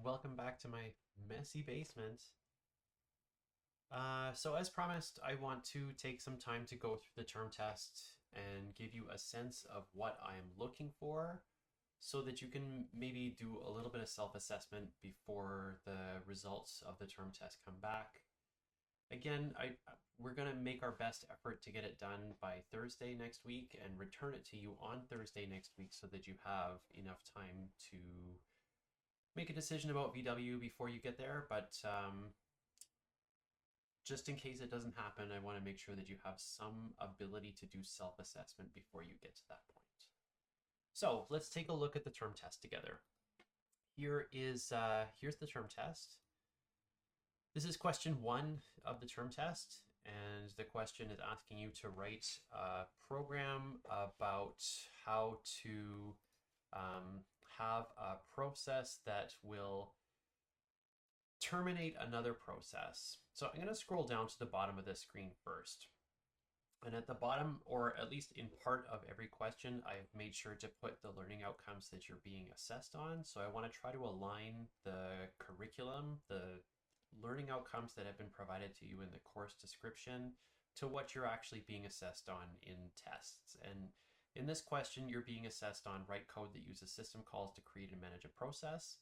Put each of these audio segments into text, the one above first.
welcome back to my messy basement. So as promised, I want to take some time to go through the term test and give you a sense of what I am looking for so that you can maybe do a little bit of self-assessment before the results of the term test come back. Again, we're going to make our best effort to get it done by Thursday next week and return it to you on Thursday next week so that you have enough time to make a decision about VW before you get there. But just in case it doesn't happen, I want to make sure that you have some ability to do self-assessment before you get to that point. So let's take a look at the term test together. Here's the term test. This is question 1 of the term test, and the question is asking you to write a program about how to have a process that will terminate another process. So I'm going to scroll down to the bottom of the screen first. And at the bottom, or at least in part of every question, I've made sure to put the learning outcomes that you're being assessed on. So I want to try to align the curriculum, the learning outcomes that have been provided to you in the course description to what you're actually being assessed on in tests. And in this question, you're being assessed on write code that uses system calls to create and manage a process,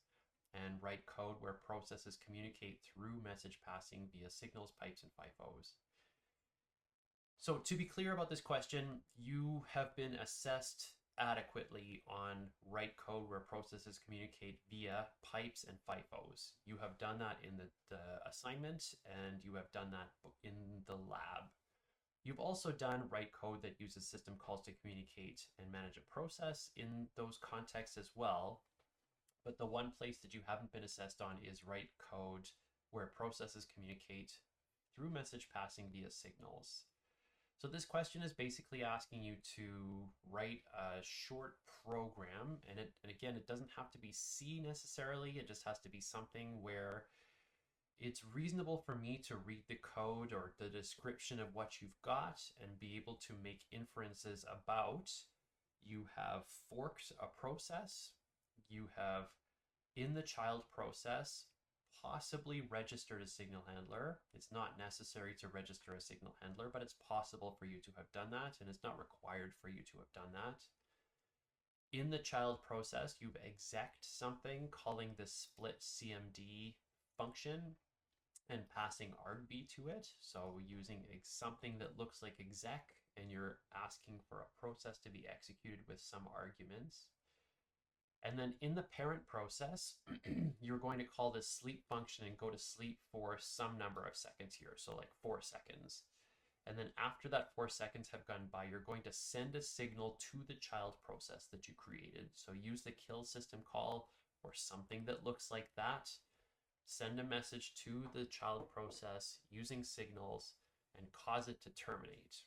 and write code where processes communicate through message passing via signals, pipes, and FIFOs. So to be clear about this question, you have been assessed adequately on write code where processes communicate via pipes and FIFOs. You have done that in the assignment, and you have done that in the lab. You've also done write code that uses system calls to communicate and manage a process in those contexts as well. But the one place that you haven't been assessed on is write code where processes communicate through message passing via signals. So this question is basically asking you to write a short program, and again, it doesn't have to be C necessarily, it just has to be something where it's reasonable for me to read the code or the description of what you've got and be able to make inferences about. You have forked a process, you have, in the child process, possibly registered a signal handler. It's not necessary to register a signal handler, but it's possible for you to have done that, and it's not required for you to have done that. In the child process, you've execed something, calling the split CMD function and passing argv to it. So using something that looks like exec, and you're asking for a process to be executed with some arguments. And then in the parent process, you're going to call this sleep function and go to sleep for some number of seconds here. So like 4 seconds. And then after that 4 seconds have gone by, you're going to send a signal to the child process that you created. So use the kill system call or something that looks like that. Send a message to the child process using signals and cause it to terminate.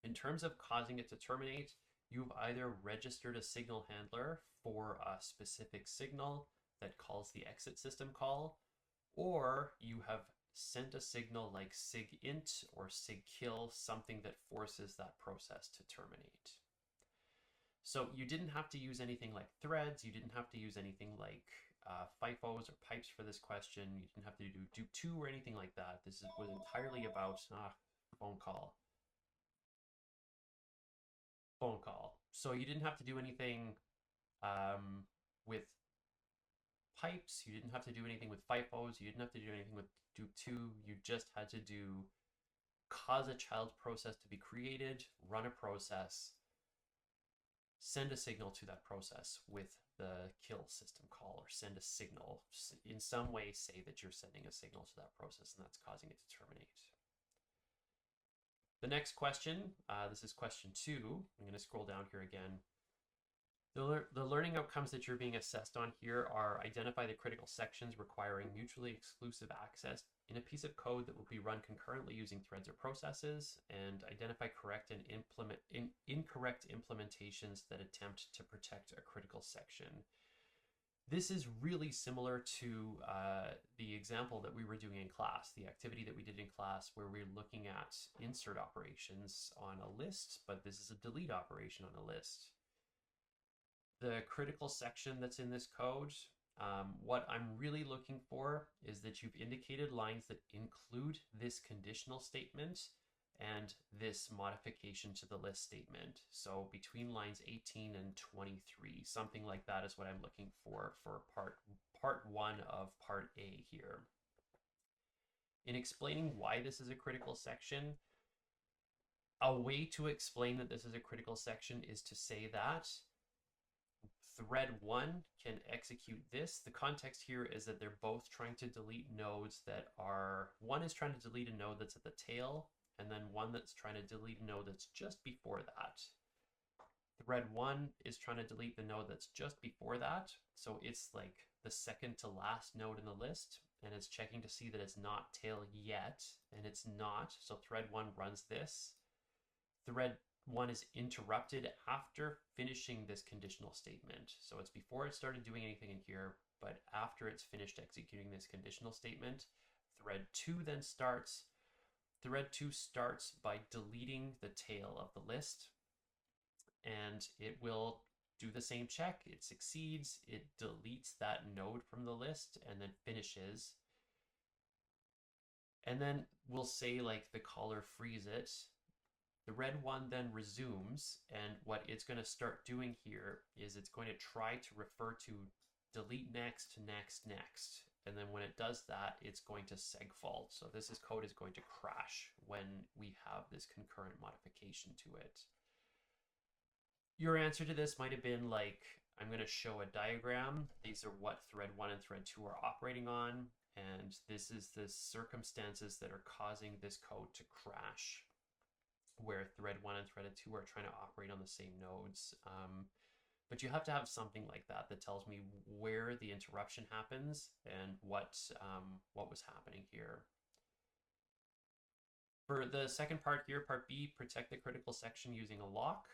In terms of causing it to terminate, you've either registered a signal handler for a specific signal that calls the exit system call, or you have sent a signal like sigint or sigkill, something that forces that process to terminate. So you didn't have to use anything like threads, you didn't have to use anything like FIFOs or pipes for this question, you didn't have to do to or anything like that. This was entirely about phone call. So you didn't have to do anything with pipes, you didn't have to do anything with FIFOs, you didn't have to do anything with do to, you just had to cause a child process to be created, run a process, send a signal to that process with the kill system call, or send a signal, in some way say that you're sending a signal to that process and that's causing it to terminate. The next question, this is question 2. I'm going to scroll down here again. The learning outcomes that you're being assessed on here are identify the critical sections requiring mutually exclusive access in a piece of code that will be run concurrently using threads or processes, and identify correct and incorrect implementations that attempt to protect a critical section. This is really similar to the example that we were doing in class, the activity that we did in class where we're looking at insert operations on a list, but this is a delete operation on a list. The critical section that's in this code What I'm really looking for is that you've indicated lines that include this conditional statement and this modification to the list statement. So between lines 18 and 23, something like that is what I'm looking for part one of part A here. In explaining why this is a critical section, a way to explain that this is a critical section is to say that thread 1 can execute this. The context here is that they're both trying to delete nodes that are, one is trying to delete a node that's at the tail, and then one that's trying to delete a node that's just before that. Thread 1 is trying to delete the node that's just before that, so it's like the second to last node in the list, and it's checking to see that it's not tail yet, and it's not, so thread 1 runs this. Thread 1 is interrupted after finishing this conditional statement. So it's before it started doing anything in here, but after it's finished executing this conditional statement. Thread 2 then starts. Thread 2 starts by deleting the tail of the list, and it will do the same check. It succeeds, it deletes that node from the list, and then finishes. And then we'll say like the caller frees it. The red one then resumes, and what it's going to start doing here is it's going to try to refer to delete next, next, next. And then when it does that, it's going to segfault. So this code is going to crash when we have this concurrent modification to it. Your answer to this might have been like, I'm going to show a diagram. These are what thread 1 and thread 2 are operating on. And this is the circumstances that are causing this code to crash, where thread 1 and thread 2 are trying to operate on the same nodes. But you have to have something like that that tells me where the interruption happens and what was happening here. For the second part here, part B, protect the critical section using a lock.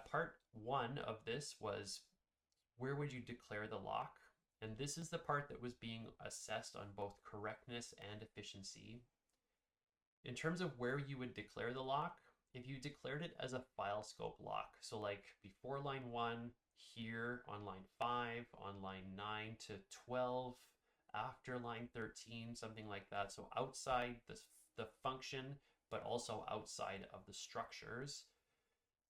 Part 1 of this was, where would you declare the lock? And this is the part that was being assessed on both correctness and efficiency. In terms of where you would declare the lock, if you declared it as a file scope lock, so like before line 1, here on line 5, on line 9 to 12, after line 13, something like that. So outside the function, but also outside of the structures,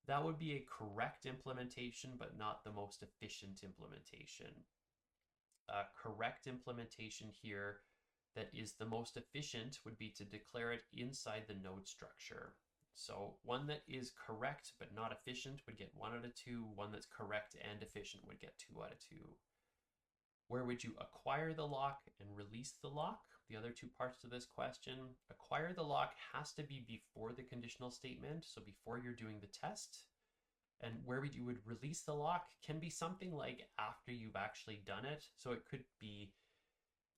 that would be a correct implementation, but not the most efficient implementation. A correct implementation here that is the most efficient would be to declare it inside the node structure. So one that is correct but not efficient would get 1 out of 2. One that's correct and efficient would get 2 out of 2. Where would you acquire the lock and release the lock? The other two parts to this question. Acquire the lock has to be before the conditional statement, so before you're doing the test. And where you would release the lock can be something like after you've actually done it. So it could be,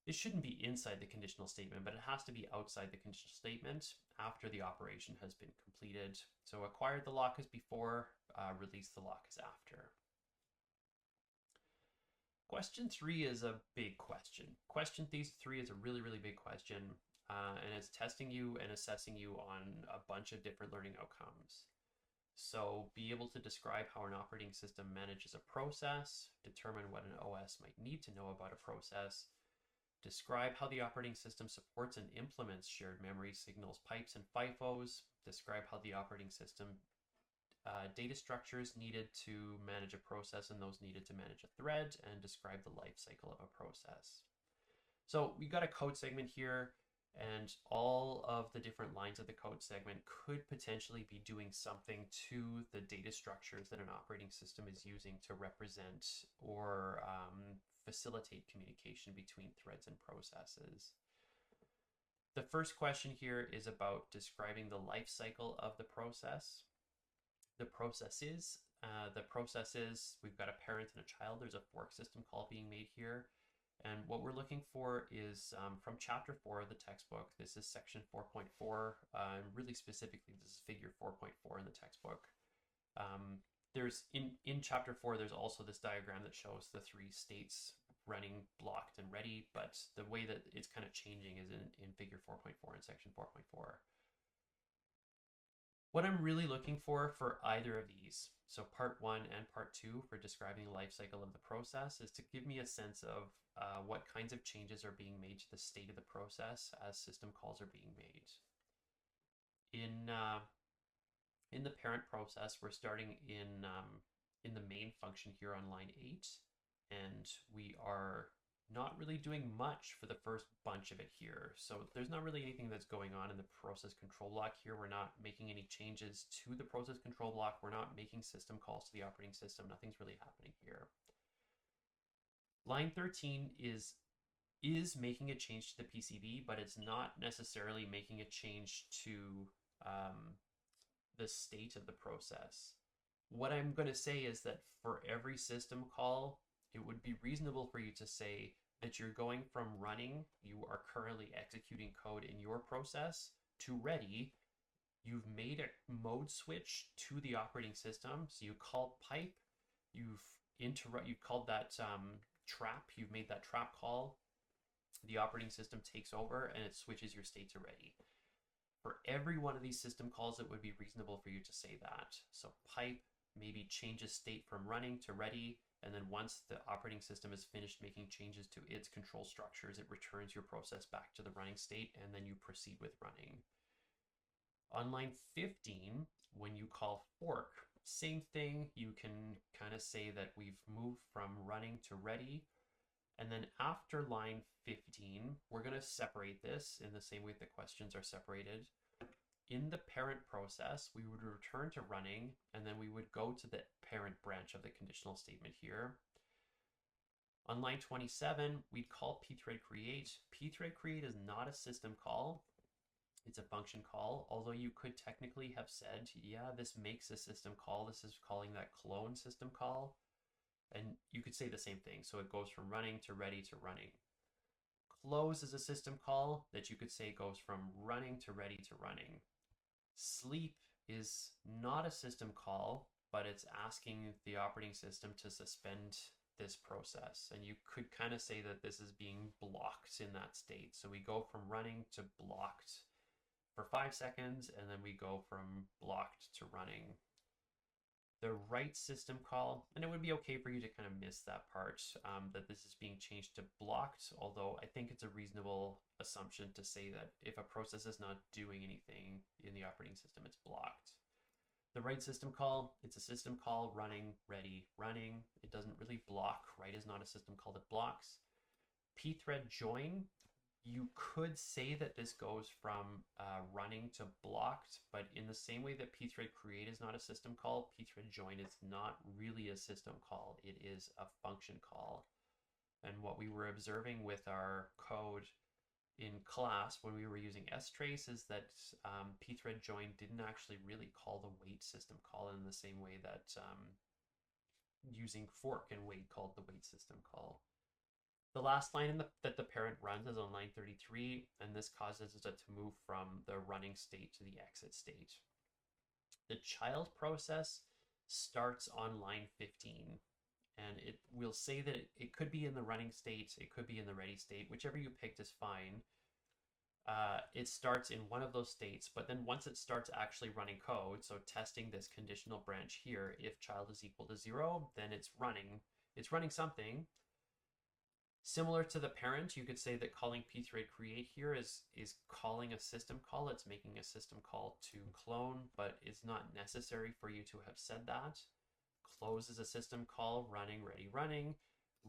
it shouldn't be inside the conditional statement, but it has to be outside the conditional statement after the operation has been completed. So acquired the lock is before, release the lock is after. Question 3 is a big question. Question 3 is a really, really big question, and it's testing you and assessing you on a bunch of different learning outcomes. So be able to describe how an operating system manages a process, determine what an OS might need to know about a process, describe how the operating system supports and implements shared memory, signals, pipes, and FIFOs, describe how the operating system data structures needed to manage a process and those needed to manage a thread, and describe the life cycle of a process. So we got a code segment here, and all of the different lines of the code segment could potentially be doing something to the data structures that an operating system is using to represent or facilitate communication between threads and processes. The first question here is about describing the life cycle of the process. The processes, we've got a parent and a child. There's a fork system call being made here. And what we're looking for is from chapter 4 of the textbook. This is section 4.4, and really specifically, this is figure 4.4 in the textbook. There's in chapter 4, there's also this diagram that shows the 3 states running, blocked, and ready, but the way that it's kind of changing is in figure 4.4 in section 4.4. What I'm really looking for either of these, so part one and part two for describing the life cycle of the process, is to give me a sense of what kinds of changes are being made to the state of the process as system calls are being made. In the parent process, we're starting in the main function here on line 8, and we are not really doing much for the first bunch of it here. So there's not really anything that's going on in the process control block here. We're not making any changes to the process control block. We're not making system calls to the operating system. Nothing's really happening here. Line 13 is making a change to the PCB, but it's not necessarily making a change to the state of the process. What I'm going to say is that for every system call, it would be reasonable for you to say that you're going from running, you are currently executing code in your process, to ready. You've made a mode switch to the operating system. So you call pipe, you've called that trap, you've made that trap call. The operating system takes over and it switches your state to ready. For every one of these system calls, it would be reasonable for you to say that. So pipe maybe changes state from running to ready, and then once the operating system is finished making changes to its control structures, it returns your process back to the running state, and then you proceed with running. On line 15, when you call fork, same thing. You can kind of say that we've moved from running to ready. And then after line 15, we're going to separate this in the same way the questions are separated. In the parent process, we would return to running, and then we would go to the parent branch of the conditional statement here. On line 27, we'd call pthread create. Pthread create is not a system call. It's a function call, although you could technically have said, yeah, this makes a system call. This is calling that clone system call. And you could say the same thing. So it goes from running to ready to running. Close is a system call that you could say goes from running to ready to running. Sleep is not a system call, but it's asking the operating system to suspend this process. And you could kind of say that this is being blocked in that state. So we go from running to blocked for 5 seconds, and then we go from blocked to running. The write system call, and it would be okay for you to kind of miss that part, that this is being changed to blocked, although I think it's a reasonable assumption to say that if a process is not doing anything in the operating system, it's blocked. The write system call, it's a system call, running, ready, running. It doesn't really block. Write is not a system call that blocks. Pthread join, you could say that this goes from running to blocked, but in the same way that pthread create is not a system call, pthread join is not really a system call. It is a function call. And what we were observing with our code in class when we were using strace is that pthread join didn't actually really call the wait system call in the same way that using fork and wait called the wait system call. The last line that the parent runs is on line 33, and this causes it to move from the running state to the exit state. The child process starts on line 15, and it will say that it could be in the running state, it could be in the ready state, whichever you picked is fine. It starts in one of those states, but then once it starts actually running code, so testing this conditional branch here, if child is equal to 0, then it's running something. Similar to the parent, you could say that calling pthread create here is calling a system call. It's making a system call to clone, but it's not necessary for you to have said that. Close is a system call, running, ready, running.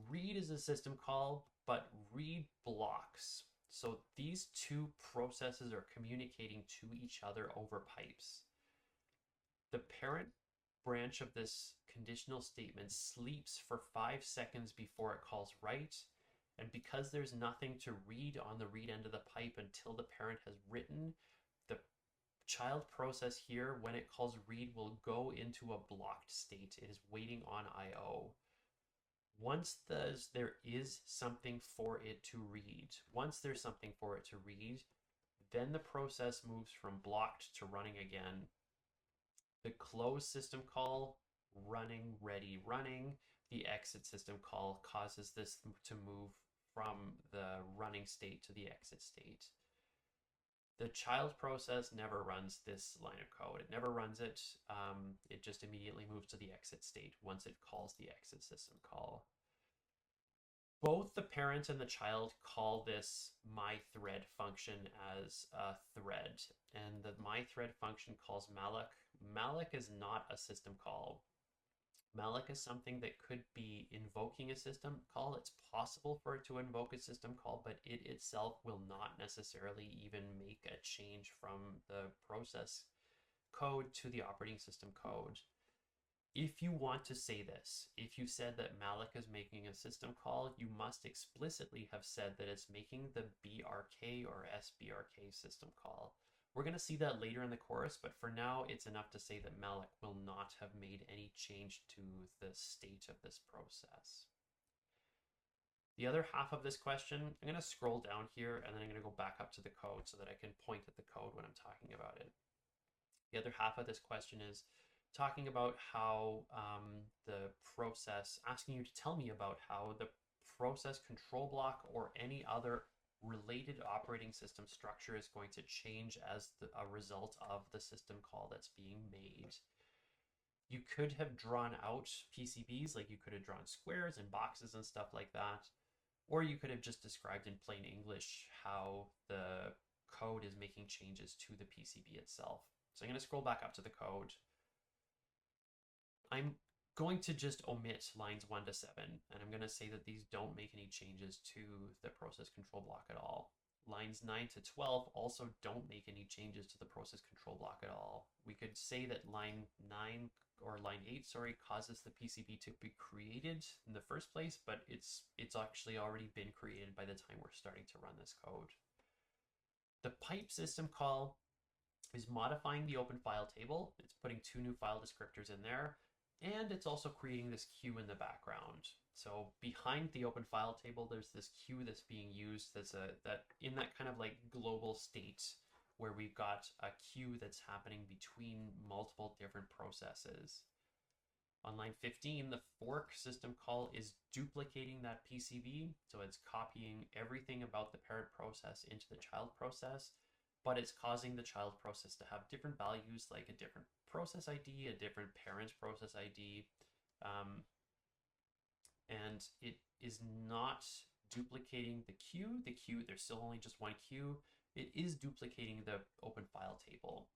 Read is a system call, but read blocks. So these two processes are communicating to each other over pipes. The parent branch of this conditional statement sleeps for 5 seconds before it calls write. And because there's nothing to read on the read end of the pipe until the parent has written, the child process here, when it calls read, will go into a blocked state. It is waiting on IO. Once there is something for it to read, then the process moves from blocked to running again. The close system call, running, ready, running. The exit system call causes this to move from the running state to the exit state. The child process never runs this line of code. It never runs it. It just immediately moves to the exit state once it calls the exit system call. Both the parent and the child call this myThread function as a thread, and the myThread function calls malloc. Malloc is not a system call. Malloc is something that could be invoking a system call. It's possible for it to invoke a system call, but it itself will not necessarily even make a change from the process code to the operating system code. If you want to say this, if you said that malloc is making a system call, you must explicitly have said that it's making the BRK or SBRK system call. We're going to see that later in the course, but for now, it's enough to say that malloc will not have made any change to the state of this process. The other half of this question, I'm going to scroll down here, and then I'm going to go back up to the code so that I can point at the code when I'm talking about it. The other half of this question is talking about how the process, asking you to tell me about how the process control block or any other related operating system structure is going to change as a result of the system call that's being made. You could have drawn out PCBs, like you could have drawn squares and boxes and stuff like that, or you could have just described in plain English how the code is making changes to the PCB itself. So I'm going to scroll back up to the code. I'm going to just omit lines 1 to 7, and I'm going to say that these don't make any changes to the process control block at all. Lines 9 to 12 also don't make any changes to the process control block at all. We could say that line 9 or line 8, sorry, causes the PCB to be created in the first place, but it's actually already been created by the time we're starting to run this code. The pipe system call is modifying the open file table. It's putting 2 new file descriptors in there, and it's also creating this queue in the background. So behind the open file table, there's this queue that's being used that's in that kind of like global state where we've got a queue that's happening between multiple different processes. On line 15, the fork system call is duplicating that PCB. So it's copying everything about the parent process into the child process, but it's causing the child process to have different values, like a different process ID, a different parent process ID, and it is not duplicating the queue. There's still only just one queue. It is duplicating the open file table.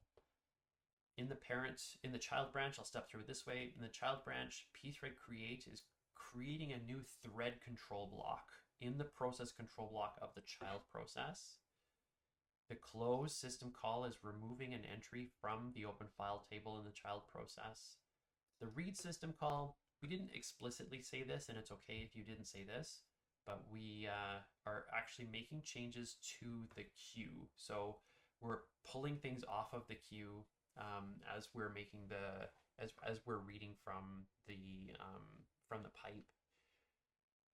In the child branch, I'll step through it this way. In the child branch, pthread create is creating a new thread control block in the process control block of the child process. The close system call is removing an entry from the open file table in the child process. The read system call, we didn't explicitly say this, and it's okay if you didn't say this, but we are actually making changes to the queue. So we're pulling things off of the queue as we're making as we're reading from the pipe.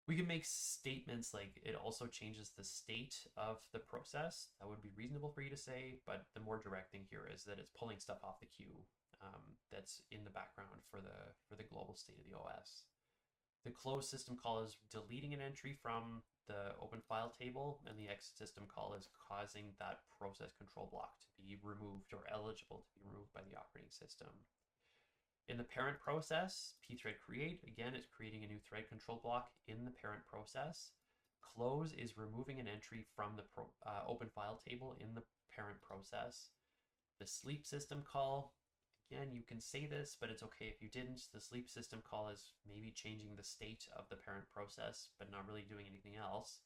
We can make statements like it also changes the state of the process. That would be reasonable for you to say, but the more direct thing here is that it's pulling stuff off the queue that's in the background for the global state of the OS. The close system call is deleting an entry from the open file table, and the exit system call is causing that process control block to be removed or eligible to be removed by the operating system. In the parent process, pthread create, again, it's creating a new thread control block in the parent process. Close is removing an entry from the open file table in the parent process. The sleep system call, again, you can say this, but it's okay if you didn't. The sleep system call is maybe changing the state of the parent process, but not really doing anything else.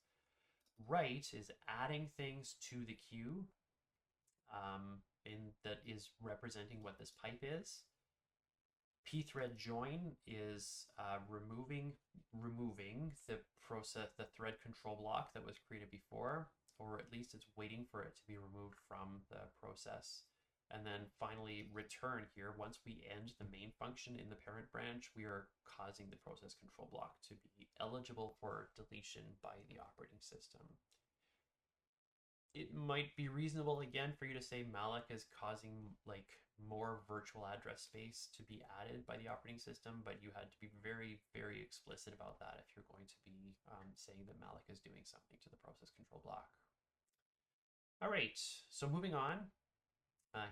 Write is adding things to the queue that is representing what this pipe is. Pthread join is removing the thread control block that was created before, or at least it's waiting for it to be removed from the process. And then finally, return here. Once we end the main function in the parent branch, we are causing the process control block to be eligible for deletion by the operating system. It might be reasonable, again, for you to say malloc is causing like more virtual address space to be added by the operating system, but you had to be very, very explicit about that if you're going to be saying that malloc is doing something to the process control block. All right, so moving on,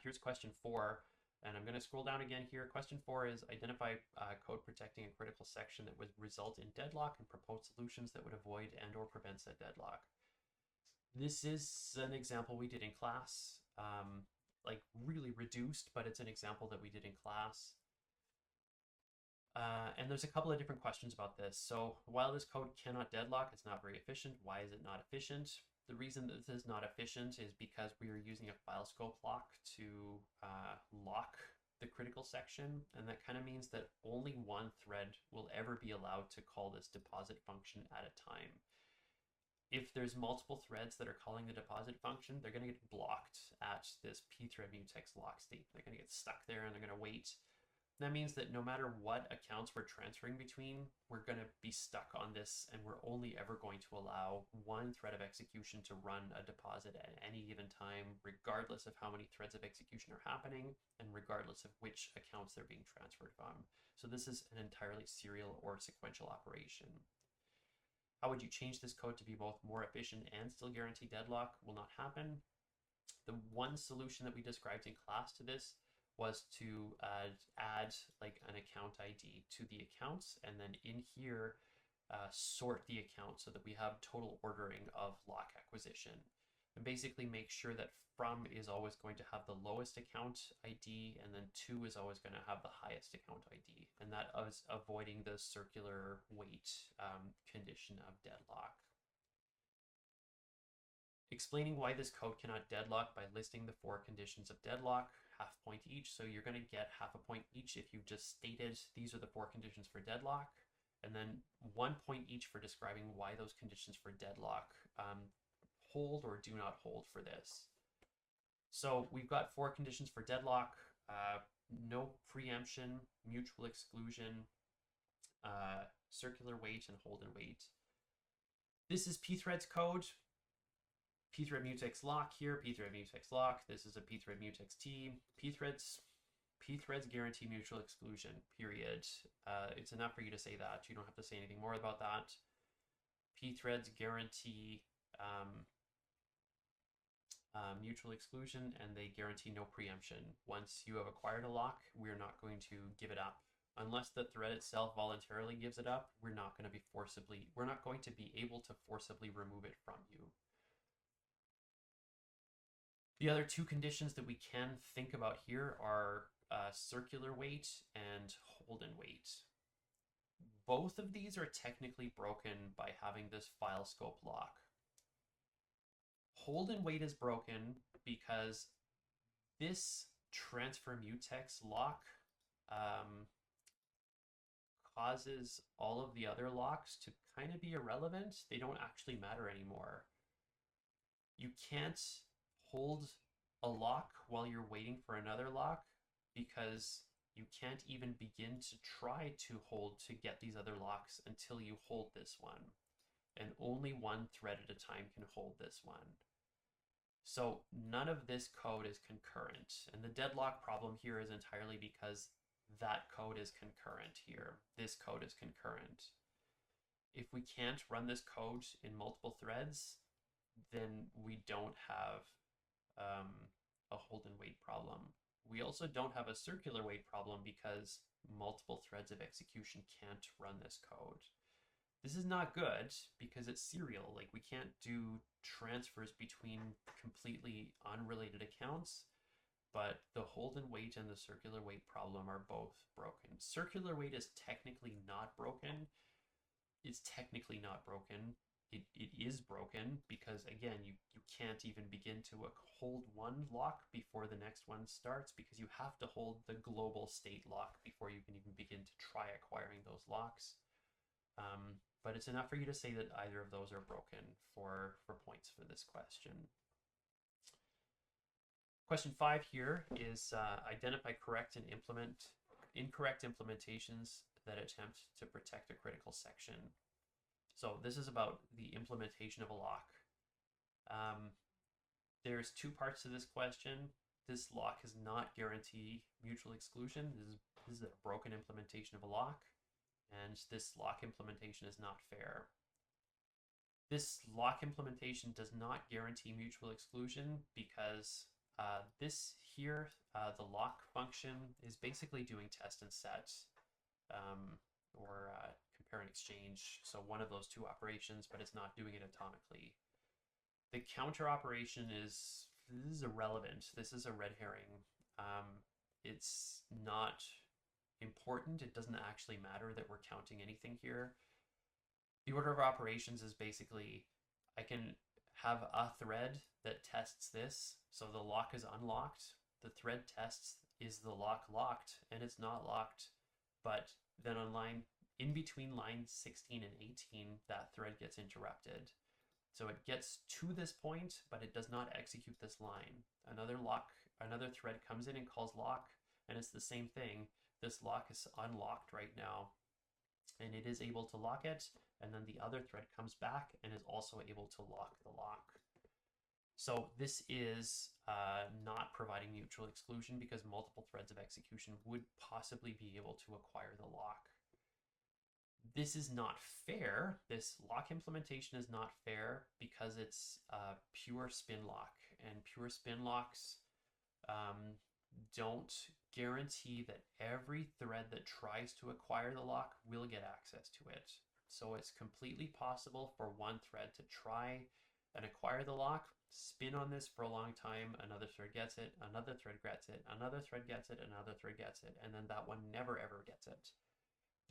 here's question 4, and I'm going to scroll down again here. Question 4 is identify code protecting a critical section that would result in deadlock and propose solutions that would avoid and or prevent said deadlock. This is an example we did in class, like really reduced, but it's an example that we did in class. And there's a couple of different questions about this. So while this code cannot deadlock, it's not very efficient. Why is it not efficient? The reason that this is not efficient is because we are using a file scope lock to lock the critical section. And that kind of means that only one thread will ever be allowed to call this deposit function at a time. If there's multiple threads that are calling the deposit function, they're going to get blocked at this pthread mutex lock state. They're going to get stuck there and they're going to wait. That means that no matter what accounts we're transferring between, we're going to be stuck on this, and we're only ever going to allow one thread of execution to run a deposit at any given time, regardless of how many threads of execution are happening, and regardless of which accounts they're being transferred from. So this is an entirely serial or sequential operation. How would you change this code to be both more efficient and still guarantee deadlock? Will not happen. The one solution that we described in class to this was to add like an account ID to the accounts, and then in here sort the account so that we have total ordering of lock acquisition, and basically make sure that from is always going to have the lowest account ID, and then to is always going to have the highest account ID, and that is avoiding the circular wait condition of deadlock. Explaining why this code cannot deadlock by listing the 4 conditions of deadlock, half point each. So you're going to get half a point each if you just stated these are the 4 conditions for deadlock, and then 1 point each for describing why those conditions for deadlock hold or do not hold for this. So we've got 4 conditions for deadlock: no preemption, mutual exclusion, circular wait, and hold and wait. This is pthread's code. Pthread mutex lock here, pthread mutex lock. This is a pthread mutex t. Pthreads guarantee mutual exclusion, period. It's enough for you to say that. You don't have to say anything more about that. Pthreads guarantee mutual exclusion, and they guarantee no preemption. Once you have acquired a lock, we're not going to give it up. Unless the thread itself voluntarily gives it up, we're not going to be able to forcibly remove it from you. The other 2 conditions that we can think about here are circular wait and hold and wait. Both of these are technically broken by having this file scope lock. Hold and wait is broken because this transfer mutex lock causes all of the other locks to kind of be irrelevant. They don't actually matter anymore. You can't hold a lock while you're waiting for another lock because you can't even begin to try to hold to get these other locks until you hold this one. And only one thread at a time can hold this one. So none of this code is concurrent. And the deadlock problem here is entirely because that code is concurrent here. This code is concurrent. If we can't run this code in multiple threads, then we don't have a hold and wait problem. We also don't have a circular wait problem because multiple threads of execution can't run this code. This is not good because it's serial. Like, we can't do transfers between completely unrelated accounts, but the hold and wait and the circular wait problem are both broken. Circular wait is technically not broken. It's technically not broken. It is broken because, again, you can't even begin to hold one lock before the next one starts because you have to hold the global state lock before you can even begin to try acquiring those locks. But it's enough for you to say that either of those are broken for points for this question. Question 5 here is identify correct and implement incorrect implementations that attempt to protect a critical section. So this is about the implementation of a lock. There's 2 parts to this question. This lock does not guarantee mutual exclusion. This is a broken implementation of a lock, and this lock implementation is not fair. This lock implementation does not guarantee mutual exclusion because this here, the lock function, is basically doing test and set, or compare and exchange. So one of those two operations, but it's not doing it atomically. The counter operation this is irrelevant. This is a red herring. It's not important. It doesn't actually matter that we're counting anything here. The order of operations is basically, I can have a thread that tests this, so the lock is unlocked. The thread tests, is the lock locked, and it's not locked. But then on line, in between lines 16 and 18, that thread gets interrupted. So it gets to this point, but it does not execute this line. Another thread comes in and calls lock, and it's the same thing. This lock is unlocked right now, and it is able to lock it, and then the other thread comes back and is also able to lock the lock. So this is not providing mutual exclusion because multiple threads of execution would possibly be able to acquire the lock. This is not fair. This lock implementation is not fair because it's pure spin lock, and pure spin locks don't guarantee that every thread that tries to acquire the lock will get access to it. So it's completely possible for one thread to try and acquire the lock, spin on this for a long time, another thread gets it, another thread gets it, another thread gets it, another thread gets it, and then that one never ever gets it.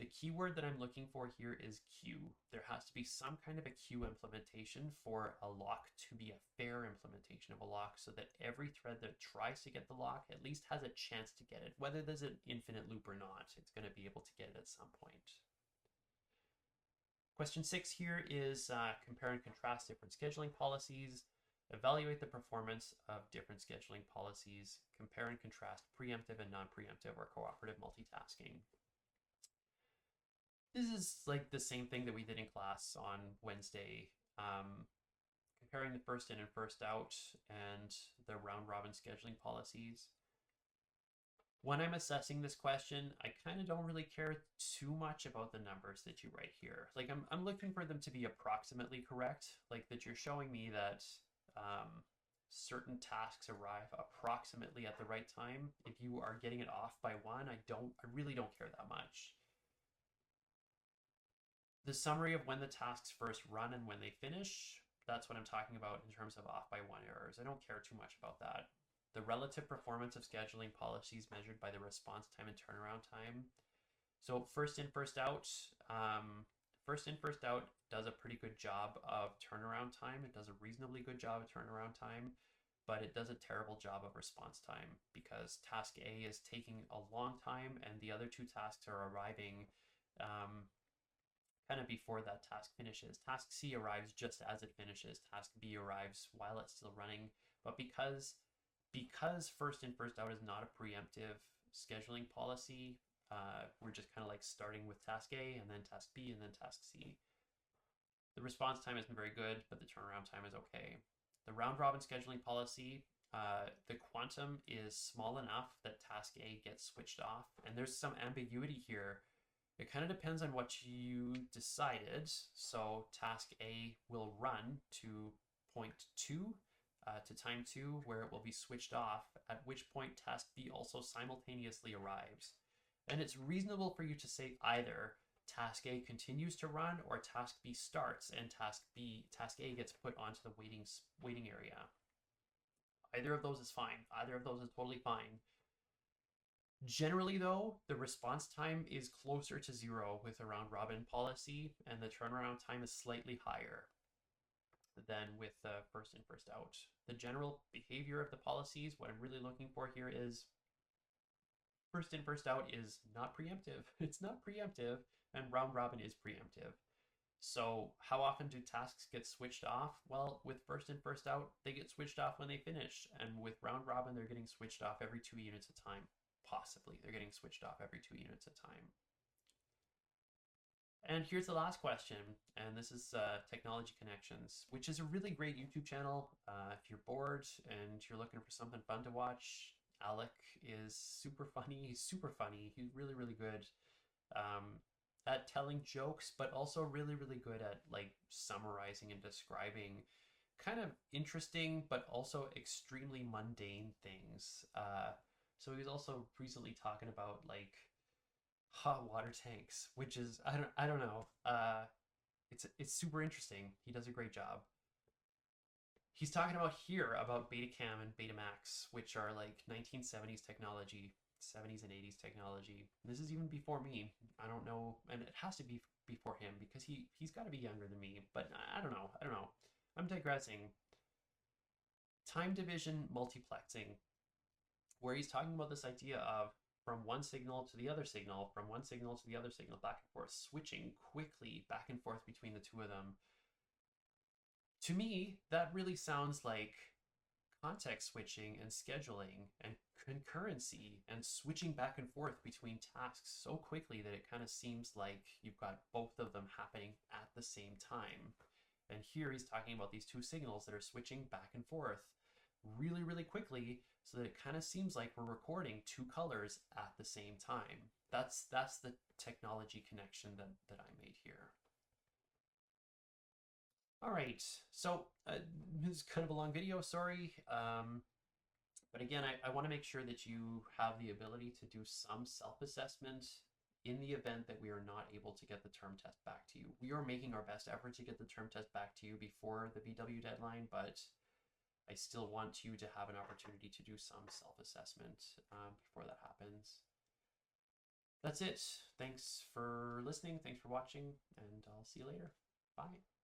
The keyword that I'm looking for here is queue. There has to be some kind of a queue implementation for a lock to be a fair implementation of a lock, so that every thread that tries to get the lock at least has a chance to get it. Whether there's an infinite loop or not, it's going to be able to get it at some point. Question 6 here is compare and contrast different scheduling policies, evaluate the performance of different scheduling policies, compare and contrast preemptive and non-preemptive or cooperative multitasking. This is like the same thing that we did in class on Wednesday, comparing the first in and first out and the round robin scheduling policies. When I'm assessing this question, I kind of don't really care too much about the numbers that you write here. Like I'm looking for them to be approximately correct, like that you're showing me that certain tasks arrive approximately at the right time. If you are getting it off by one, I really don't care that much. The summary of when the tasks first run and when they finish, that's what I'm talking about in terms of off by one errors. I don't care too much about that. The relative performance of scheduling policies measured by the response time and turnaround time. So first in, first out. First in, first out does a pretty good job of turnaround time. It does a reasonably good job of turnaround time, but it does a terrible job of response time because task A is taking a long time and the other two tasks are arriving kind of before that task finishes. Task C arrives just as it finishes. Task B arrives while it's still running. But because first in, first out is not a preemptive scheduling policy, we're just kind of like starting with task A and then task B and then task C. The response time isn't very good, but the turnaround time is okay. The round robin scheduling policy, the quantum is small enough that task A gets switched off. And there's some ambiguity here. It kind of depends on what you decided. So task A will run to point 2, to time 2, where it will be switched off, at which point task B also simultaneously arrives. And it's reasonable for you to say either task A continues to run or task B starts and task A gets put onto the waiting area. Either of those is fine. Either of those is totally fine. Generally, though, the response time is closer to 0 with a round robin policy, and the turnaround time is slightly higher than with first in, first out. The general behavior of the policies, what I'm really looking for here is first in, first out is not preemptive. It's not preemptive, and round robin is preemptive. So how often do tasks get switched off? Well, with first in, first out, they get switched off when they finish, and with round robin, they're getting switched off every 2 units at a time. Possibly they're getting switched off every 2 units at a time. And here's the last question, and this is Technology Connections, which is a really great YouTube channel. If you're bored and you're looking for something fun to watch, Alec is super funny. He's super funny. He's really good at telling jokes, but also really good at like summarizing and describing kind of interesting but also extremely mundane things. So he was also recently talking about like hot water tanks, which is I don't know. It's super interesting. He does a great job. He's talking about here about Betacam and Betamax, which are like 1970s technology, 70s and 80s technology. This is even before me. I don't know, and it has to be before him because he's got to be younger than me. But I don't know. I don't know. I'm digressing. Time division multiplexing, where he's talking about this idea of from one signal to the other signal, from one signal to the other signal, back and forth, switching quickly back and forth between the two of them. To me, that really sounds like context switching and scheduling and concurrency and switching back and forth between tasks so quickly that it kind of seems like you've got both of them happening at the same time. And here he's talking about these two signals that are switching back and forth really, really quickly so that it kind of seems like we're recording two colors at the same time. That's the technology connection that I made here. All right, so this is kind of a long video, sorry. But again, I want to make sure that you have the ability to do some self-assessment in the event that we are not able to get the term test back to you. We are making our best effort to get the term test back to you before the BW deadline, but I still want you to have an opportunity to do some self-assessment before that happens. That's it. Thanks for listening. Thanks for watching, and I'll see you later. Bye.